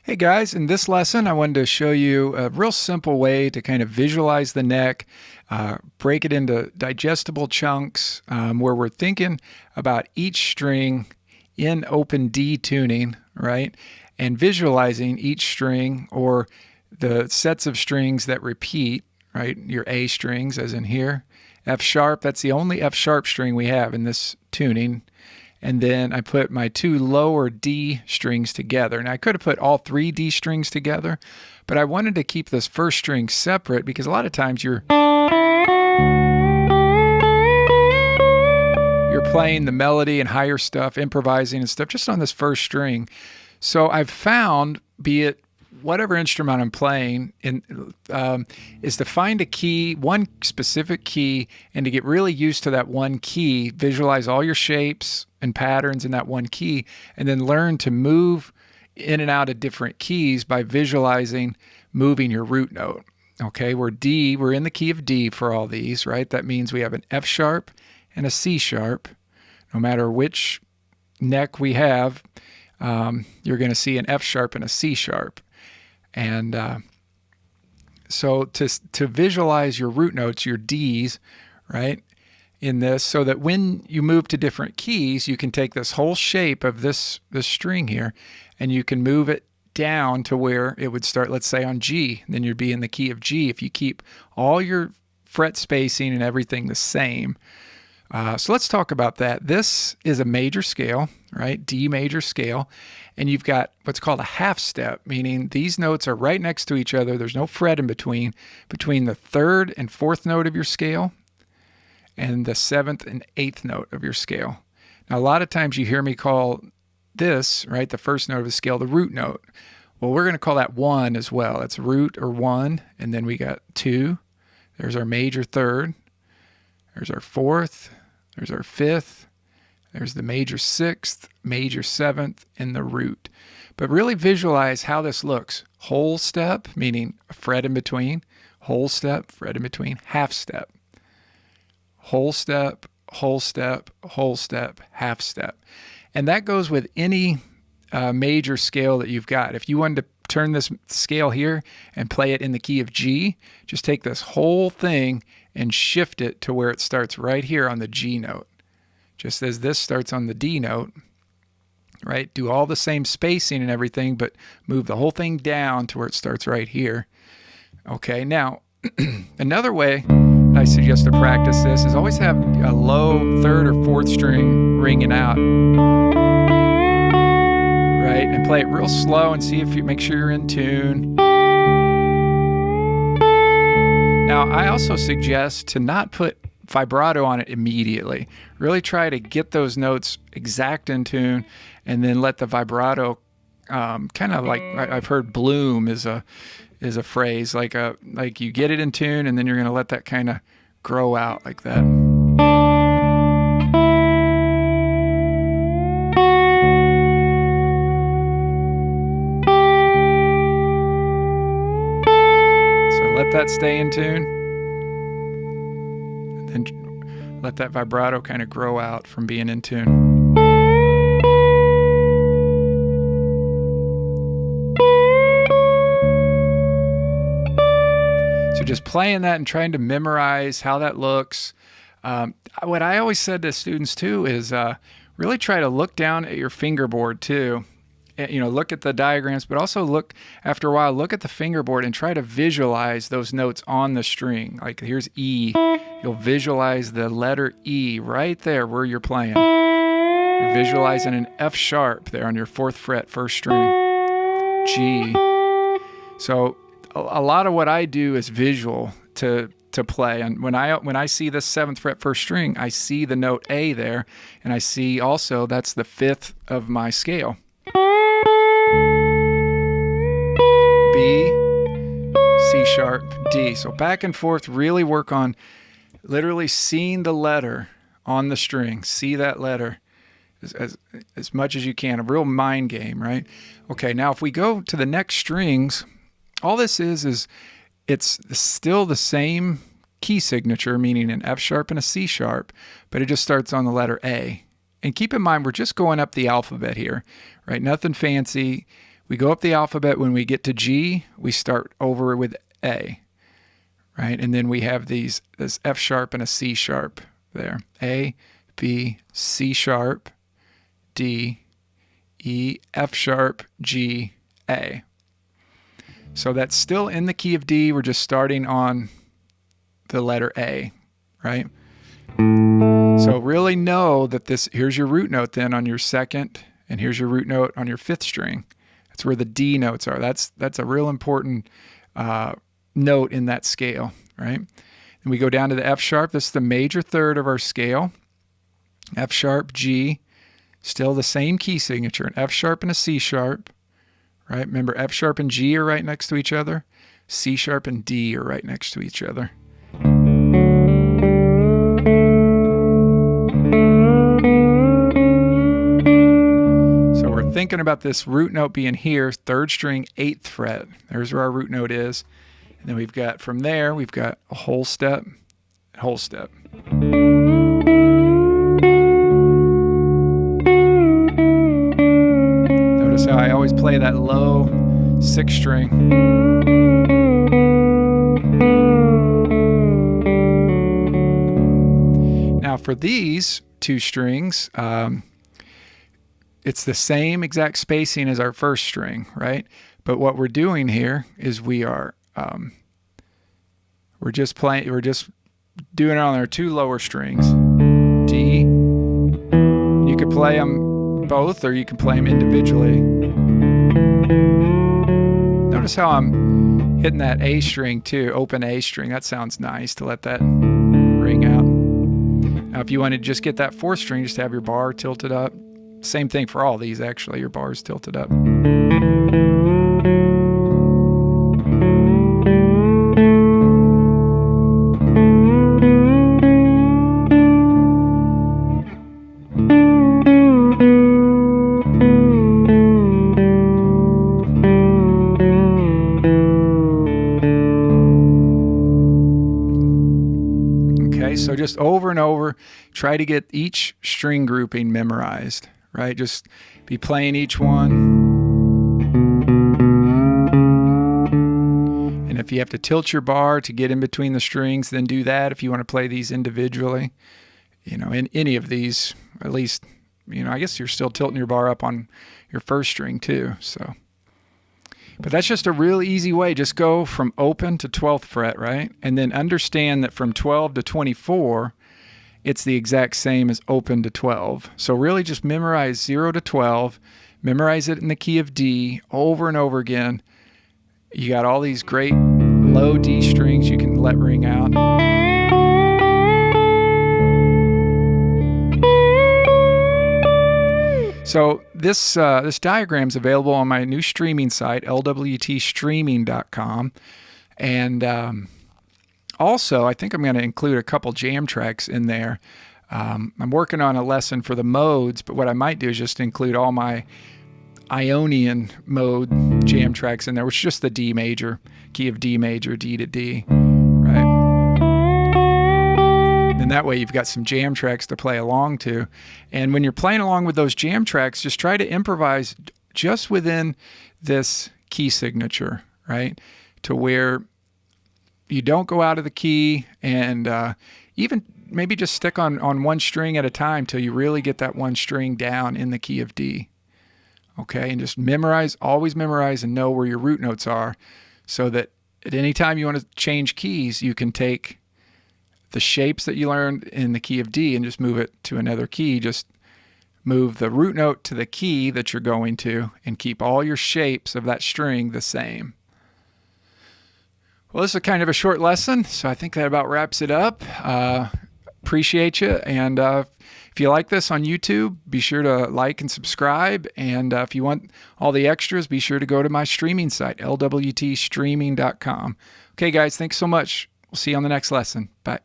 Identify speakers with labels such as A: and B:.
A: Hey guys, in this lesson, I wanted to show you a real simple way to kind of visualize the neck, break it into digestible chunks where we're thinking about each string in open D tuning, right? And visualizing each string or the sets of strings that repeat, right? Your A strings, as in here. F sharp, that's the only F sharp string we have in this tuning. And then I put my two lower D strings together. And I could have put all three D strings together, but I wanted to keep this first string separate because a lot of times you're playing the melody and higher stuff, improvising and stuff just on this first string. So I've found, be it whatever instrument I'm playing, is to find a key, one specific key, and to get really used to that one key, visualize all your shapes and patterns in that one key, and then learn to move in and out of different keys by visualizing moving your root note. Okay, we're in the key of D for all these, right? That means we have an F sharp and a C sharp. No matter which neck we have, you're going to see an F sharp and a C sharp. And so to visualize your root notes, your Ds, right, in this, so that when you move to different keys, you can take this whole shape of this string here, and you can move it down to where it would start, let's say on G. Then you'd be in the key of G if you keep all your fret spacing and everything the same. So let's talk about that. This is a major scale, right? D major scale. And you've got what's called a half step, meaning these notes are right next to each other. There's no fret in between the third and fourth note of your scale and the seventh and eighth note of your scale. Now, a lot of times you hear me call this, right, the first note of the scale, the root note. Well, we're going to call that one as well. It's root or one. And then we got two. There's our major third. There's our fourth. There's our fifth. There's the major sixth, major seventh, and the root. But really visualize how this looks. Whole step, meaning a fret in between. Whole step, fret in between. Half step. Whole step, whole step, whole step, half step. And that goes with any major scale that you've got. If you wanted to turn this scale here and play it in the key of G, just take this whole thing and shift it to where it starts right here on the G note. Just as this starts on the D note, right? Do all the same spacing and everything, but move the whole thing down to where it starts right here. Okay, now, another way I suggest to practice this is always have a low third or fourth string ringing out, right? And play it real slow and see if you make sure you're in tune. Now, I also suggest to not put vibrato on it immediately. Really try to get those notes exact in tune and then let the vibrato kind of like I've heard bloom is a phrase, like you get it in tune and then you're going to let that kind of grow out like that. So let that stay in tune. And let that vibrato kind of grow out from being in tune. So just playing that and trying to memorize how that looks. What I always said to students too is really try to look down at your fingerboard too. Look at the diagrams, but also look, after a while, look at the fingerboard and try to visualize those notes on the string. Like here's E. You'll visualize the letter E right there where you're playing. You're visualizing an F sharp there on your fourth fret, first string. G. So a lot of what I do is visual to play. And when I see this seventh fret first string, I see the note A there, and I see also that's the fifth of my scale. B, C sharp, D. So back and forth, really work on literally seeing the letter on the string. See that letter as much as you can. A real mind game, right? Okay, now if we go to the next strings, all this is it's still the same key signature, meaning an F sharp and a C sharp, but it just starts on the letter A. And keep in mind, we're just going up the alphabet here, right? Nothing fancy. We go up the alphabet. When we get to G, we start over with A, right? And then we have this F sharp and a C sharp there. A, B, C sharp, D, E, F sharp, G, A. So that's still in the key of D. We're just starting on the letter A, right? So really know that here's your root note then on your second, and here's your root note on your fifth string. That's where the D notes are. That's a real important note in that scale, right? And we go down to the F sharp. This is the major third of our scale. F sharp, G, still the same key signature, an F sharp and a C sharp, right? Remember, F sharp and G are right next to each other. C sharp and D are right next to each other. So we're thinking about this root note being here, third string, 8th fret. There's where our root note is. And then we've got, from there, we've got a whole step, whole step. Notice how I always play that low 6th string. Now for these two strings, it's the same exact spacing as our first string, right? But what we're doing here is we're just doing it on our two lower strings, D. You could play them both, or you can play them individually. Notice how I'm hitting that A string too, open A string. That sounds nice to let that ring out. Now, if you want to just get that 4th string, just have your bar tilted up. Same thing for all these, actually. Your bar is tilted up. So just over and over, try to get each string grouping memorized, right? Just be playing each one. And if you have to tilt your bar to get in between the strings, then do that. If you want to play these individually, in any of these, at least, I guess you're still tilting your bar up on your first string too. So, but that's just a real easy way. Just go from open to 12th fret, right? And then understand that from 12 to 24, it's the exact same as open to 12. So really just memorize 0 to 12, memorize it in the key of D over and over again. You got all these great low D strings you can let ring out. So this diagram is available on my new streaming site, lwtstreaming.com. And also, I think I'm going to include a couple jam tracks in there. I'm working on a lesson for the modes, but what I might do is just include all my Ionian mode jam tracks in there, which is just the D major, key of D major, D to D, right? And that way you've got some jam tracks to play along to. And when you're playing along with those jam tracks, just try to improvise just within this key signature, right? To where you don't go out of the key, and even maybe just stick on one string at a time till you really get that one string down in the key of D. Okay, and just memorize, always memorize and know where your root notes are, so that at any time you want to change keys, you can take the shapes that you learned in the key of D and just move it to another key. Just move the root note to the key that you're going to and keep all your shapes of that string the same. Well, this is kind of a short lesson, so I think that about wraps it up. Appreciate you. And if you like this on YouTube, be sure to like and subscribe. And if you want all the extras, be sure to go to my streaming site, lwtstreaming.com. Okay, guys, thanks so much. We'll see you on the next lesson. Bye.